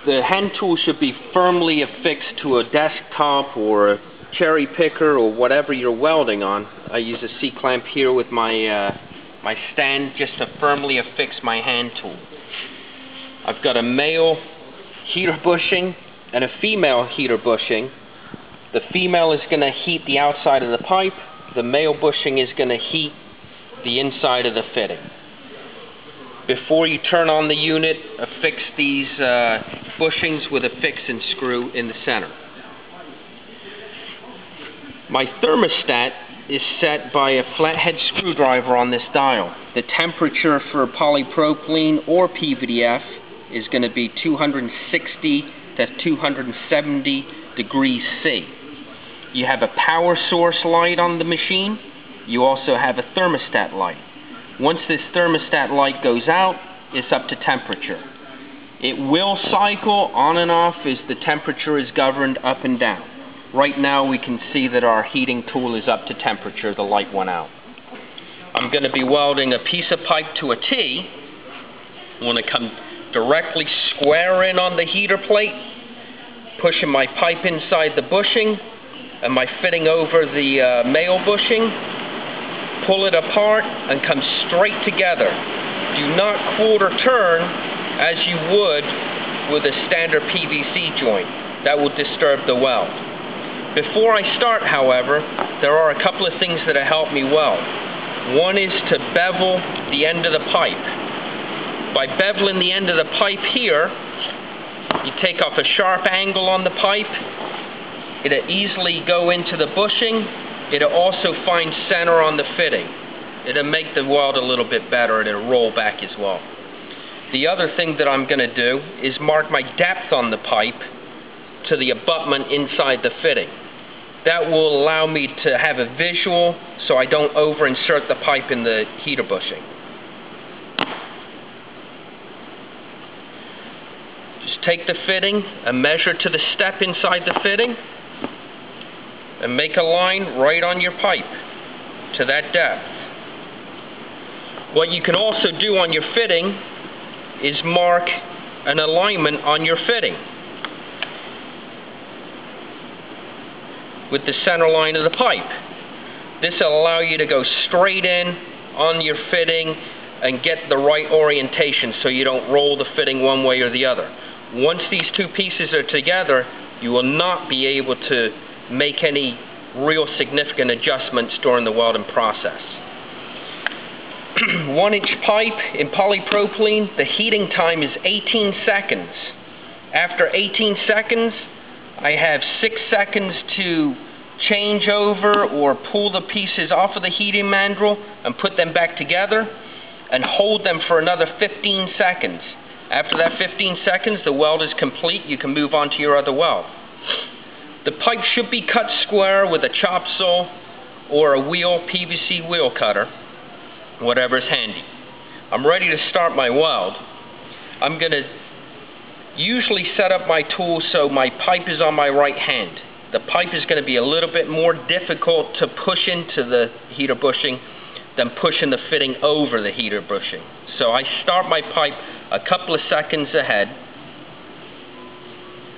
The hand tool should be firmly affixed to a desktop or a cherry picker or whatever you're welding on. I use a C-clamp here with my my stand just to firmly affix my hand tool. I've got a male heater bushing and a female heater bushing. The female is going to heat the outside of the pipe. The male bushing is going to heat the inside of the fitting. Before you turn on the unit, affix these bushings with a fixing screw in the center. My thermostat is set by a flathead screwdriver on this dial. The temperature for polypropylene or PVDF is going to be 260 to 270 degrees C. You have a power source light on the machine. You also have a thermostat light. Once this thermostat light goes out, it's up to temperature. It will cycle on and off as the temperature is governed up and down. Right now we can see that our heating tool is up to temperature. The light went out. I'm going to be welding a piece of pipe to a T. I want to come directly square in on the heater plate, pushing my pipe inside the bushing and my fitting over the male bushing. Pull it apart and come straight together. Do not quarter turn as you would with a standard PVC joint. That will disturb the weld. Before I start, however, there are a couple of things that help me weld. One is to bevel the end of the pipe. By beveling the end of the pipe here, you take off a sharp angle on the pipe. It'll easily go into the bushing. It'll also find center on the fitting. It'll make the weld a little bit better and it'll roll back as well. The other thing that I'm going to do is mark my depth on the pipe to the abutment inside the fitting. That will allow me to have a visual so I don't over-insert the pipe in the heater bushing. Just take the fitting and measure to the step inside the fitting and make a line right on your pipe to that depth. What you can also do on your fitting is mark an alignment on your fitting with the center line of the pipe. This will allow you to go straight in on your fitting and get the right orientation so you don't roll the fitting one way or the other. Once these two pieces are together, you will not be able to make any real significant adjustments during the welding process. 1-inch pipe in polypropylene, the heating time is 18 seconds. After 18 seconds, I have 6 seconds to change over or pull the pieces off of the heating mandrel and put them back together and hold them for another 15 seconds. After that 15 seconds, the weld is complete. You can move on to your other weld. The pipe should be cut square with a chop saw or a PVC wheel cutter, whatever is handy. I'm ready to start my weld. I'm going to usually set up my tool so my pipe is on my right hand. The pipe is going to be a little bit more difficult to push into the heater bushing than pushing the fitting over the heater bushing. So I start my pipe a couple of seconds ahead.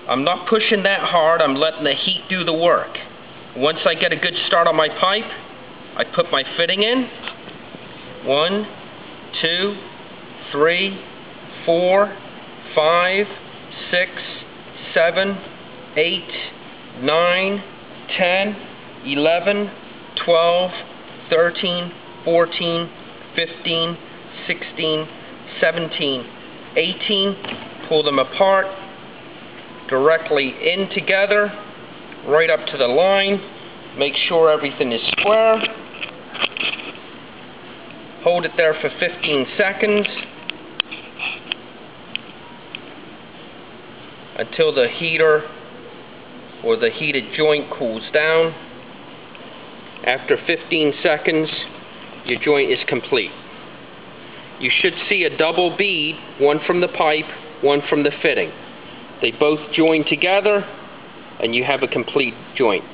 I'm not pushing that hard, I'm letting the heat do the work. Once I get a good start on my pipe, I put my fitting in. 1, 2, 3, 4, 5, 6, 7, 8, 9, 10, 11, 12, 13, 14, 15, 16, 17, 18. Pull them apart, directly in together, right up to the line. Make sure everything is square. Hold it there for 15 seconds until the heater or the heated joint cools down. After 15 seconds, your joint is complete. You should see a double bead, one from the pipe, one from the fitting. They both join together and you have a complete joint.